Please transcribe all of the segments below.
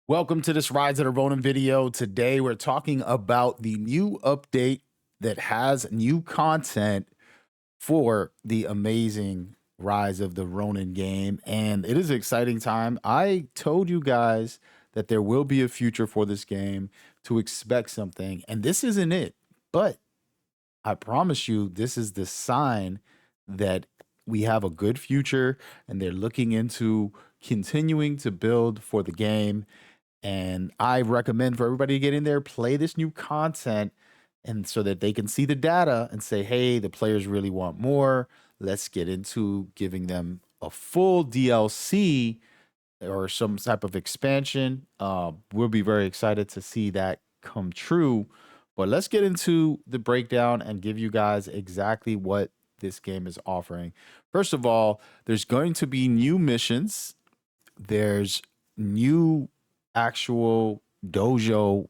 Welcome to this Rise of the Ronin video. Today we're talking about the new update that has new content for the amazing Rise of the Ronin game, and it is an exciting time. I told you guys that there will be a future for this game, to expect something, and this isn't it. But I promise you, this is the sign that we have a good future and they're looking into continuing to build for the game. And I recommend for everybody to get in there, play this new content, and so that they can see the data and say, hey, the players really want more. Let's get into giving them a full DLC or some type of expansion. We'll be very excited to see that come true. But let's get into the breakdown and give you guys exactly what this game is offering. First of all, there's going to be new missions. There's new actual dojo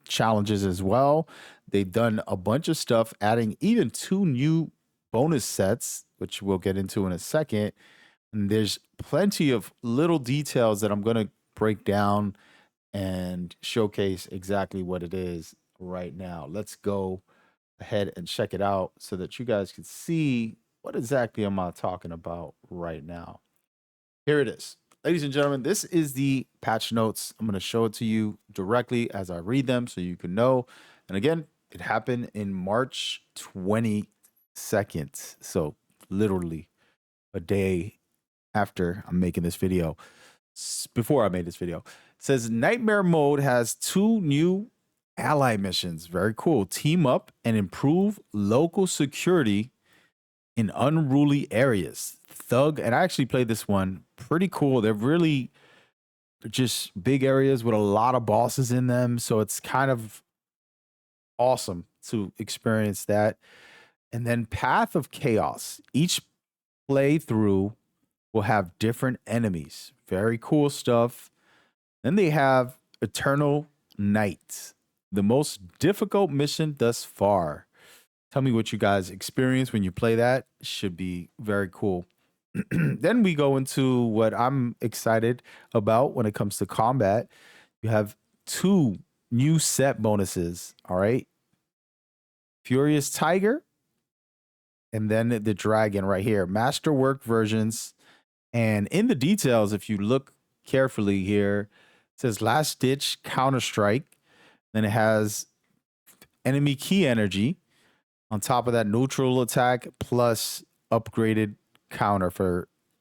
challenges as well. They've done a bunch of stuff, adding even 2 new bonus sets, which we'll get into in a second. And there's plenty of little details that I'm going to break down and showcase exactly what it is right now. Let's go ahead and check it out so that you guys can see what exactly am I talking about right now. Here it is. Ladies and gentlemen, this is the patch notes. I'm going to show it to you directly as I read them so you can know. And again, it happened in March 22nd. So literally a day after I'm making this video, before I made this video. It says Nightmare Mode has 2 new ally missions. Very cool. Team up and improve local security in unruly areas. Thug, and I actually played this one. Pretty cool. They're really just big areas with a lot of bosses in them. So it's kind of awesome to experience that. And then Path of Chaos. Each playthrough will have different enemies. Very cool stuff. Then they have Eternal Night, the most difficult mission thus far. Tell me what you guys experience when you play that. Should be very cool. Then we go into what I'm excited about when it comes to combat. You have 2 new set bonuses. All right. Furious Tiger and then the Dragon right here. Masterwork versions. And in the details, if you look carefully here, it says Last Ditch Counter-Strike. Then it has enemy key energy. On top of that, neutral attack plus upgraded counter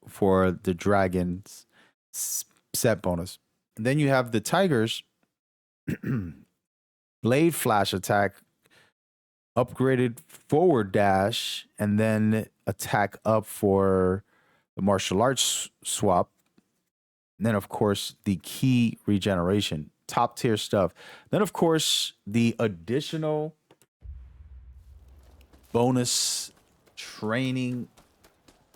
for the Dragon's set bonus. And then you have the Tigers blade flash attack, upgraded forward dash, and then attack up for the martial arts swap. And then, of course, the key regeneration. Top tier stuff. Then, of course, the additional bonus training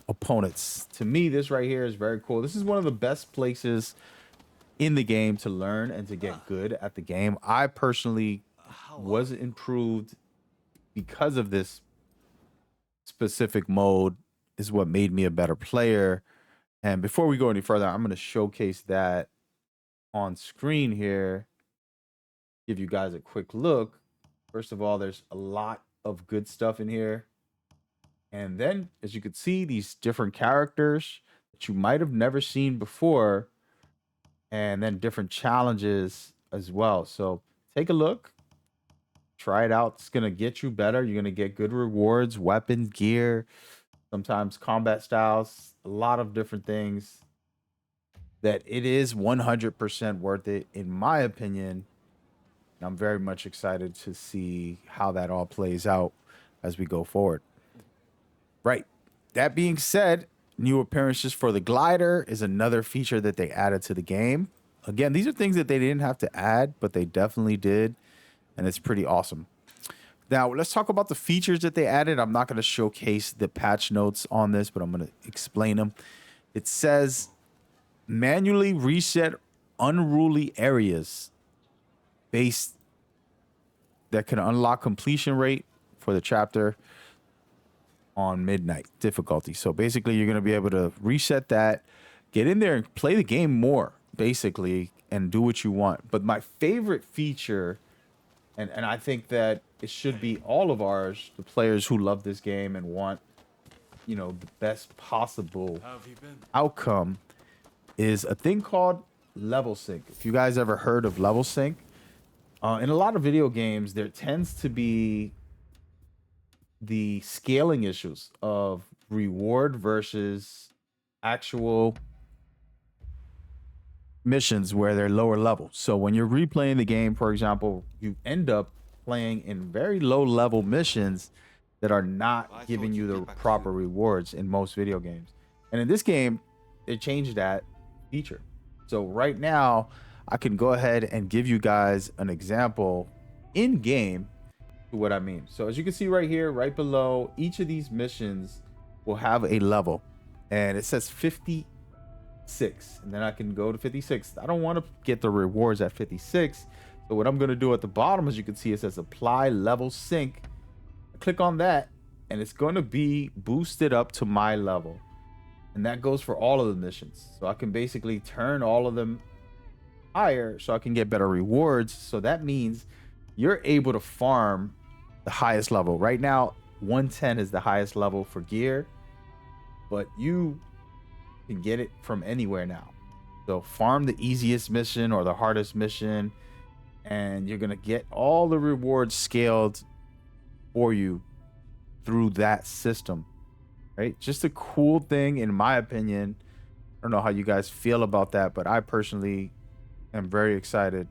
opponents. To me, this right here is very cool. This is one of the best places in the game to learn and to get good at the game. I personally was improved because of this specific mode, is what made me a better player. And before we go any further, I'm going to showcase that on screen here, give you guys a quick look. First of all, there's a lot of good stuff in here. And then, as you can see, these different characters that you might have never seen before, and then different challenges as well. So take a look, try it out. It's going to get you better. You're going to get good rewards, weapons, gear, sometimes combat styles, a lot of different things that it is 100% worth it, in my opinion. I'm very much excited to see how that all plays out as we go forward. Right. That being said, new appearances for the glider is another feature that they added to the game. Again, these are things that they didn't have to add, but they definitely did, and it's pretty awesome. Now, let's talk about the features that they added. I'm not going to showcase the patch notes on this, but I'm going to explain them. It says manually reset unruly areas based that can unlock completion rate for the chapter on midnight difficulty. So basically, you're going to be able to reset that, get in there and play the game more. basically, and do what you want. But my favorite feature, and I think that it should be all of ours, the players who love this game and want, the best possible outcome, is a thing called level sync. If you guys ever heard of level sync, in a lot of video games, there tends to be the scaling issues of reward versus actual missions where they're lower level. So when you're replaying the game, for example, you end up playing in very low level missions that are not giving you the proper rewards in most video games. And in this game, they changed that feature. So right now, I can go ahead and give you guys an example in game to what I mean. So as you can see right here, right below, each of these missions will have a level, and it says 56, and then I can go to 56. I don't want to get the rewards at 56. So what I'm going to do at the bottom, as you can see, it says apply level sync. Click on that, and it's going to be boosted up to my level. And that goes for all of the missions. So I can basically turn all of them higher so I can get better rewards. So that means you're able to farm the highest level. Right now, 110 is the highest level for gear, but you can get it from anywhere now. So farm the easiest mission or the hardest mission, and you're going to get all the rewards scaled for you through that system, right? Just a cool thing, in my opinion. I don't know how you guys feel about that, but I personally am very excited.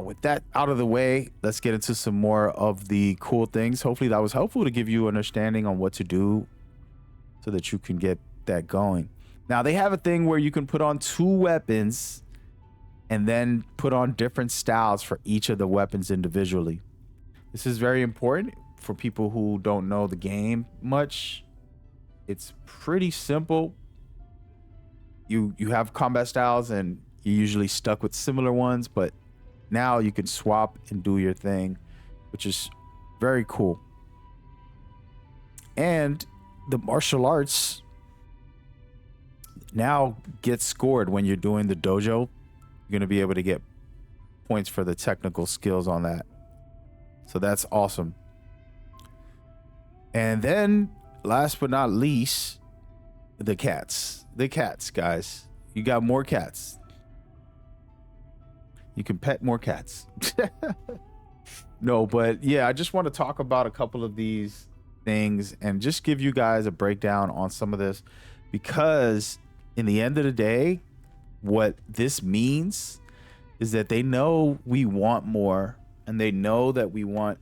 With that out of the way, let's get into some more of the cool things. Hopefully that was helpful to give you an understanding on what to do so that you can get that going. Now, they have a thing where you can put on 2 weapons and then put on different styles for each of the weapons individually. This is very important for people who don't know the game much. It's pretty simple. You have combat styles, and you're usually stuck with similar ones, but now you can swap and do your thing, which is very cool. And the martial arts now get scored when you're doing the dojo. You're going to be able to get points for the technical skills on that. So that's awesome. And then last but not least, the cats. The cats, guys. You got more cats. You can pet more cats. No, but yeah, I just want to talk about a couple of these things and just give you guys a breakdown on some of this, because in the end of the day, what this means is that they know we want more, and they know that we want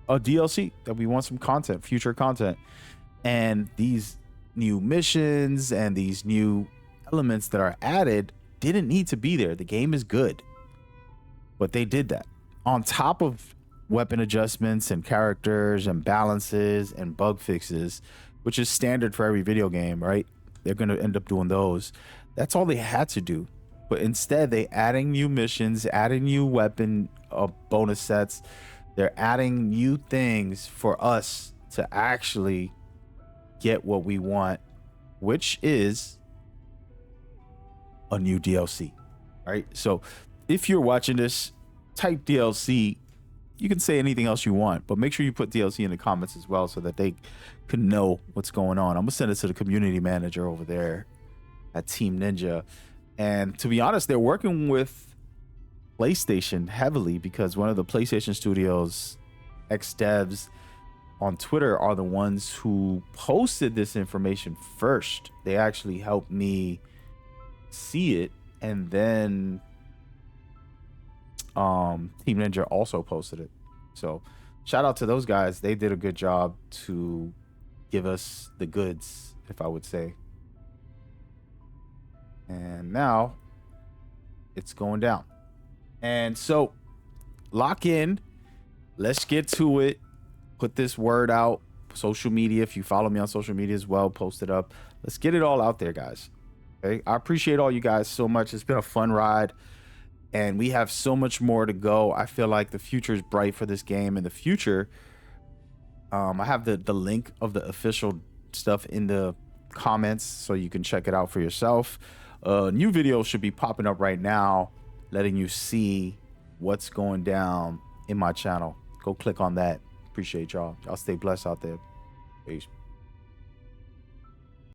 a DLC, that we want some content, future content. And these new missions and these new elements that are added didn't need to be there. The game is good, but they did that on top of weapon adjustments and characters and balances and bug fixes, which is standard for every video game, right? They're going to end up doing those. That's all they had to do. But instead, they adding new missions, adding new weapon bonus sets. They're adding new things for us to actually get what we want, which is a new DLC, right? So if you're watching this, type DLC. You can say anything else you want, but make sure you put DLC in the comments as well so that they can know what's going on. I'm gonna send it to the community manager over there at Team Ninja. And to be honest, they're working with PlayStation heavily, because one of the PlayStation Studios ex-devs on Twitter are the ones who posted this information first. They actually helped me see it, and then Team Ninja also posted it. So shout out to those guys. They did a good job to give us the goods, if I would say. And now it's going down. And so lock in. Let's get to it. Put this word out. Social media. If you follow me on social media as well, post it up. Let's get it all out there, guys. Okay. I appreciate all you guys so much. It's been a fun ride, and we have so much more to go. I feel like the future is bright for this game. In the future, I have the link of the official stuff in the comments so you can check it out for yourself. New videos should be popping up right now, letting you see what's going down in my channel. Go click on that. Appreciate y'all. Y'all stay blessed out there. Peace.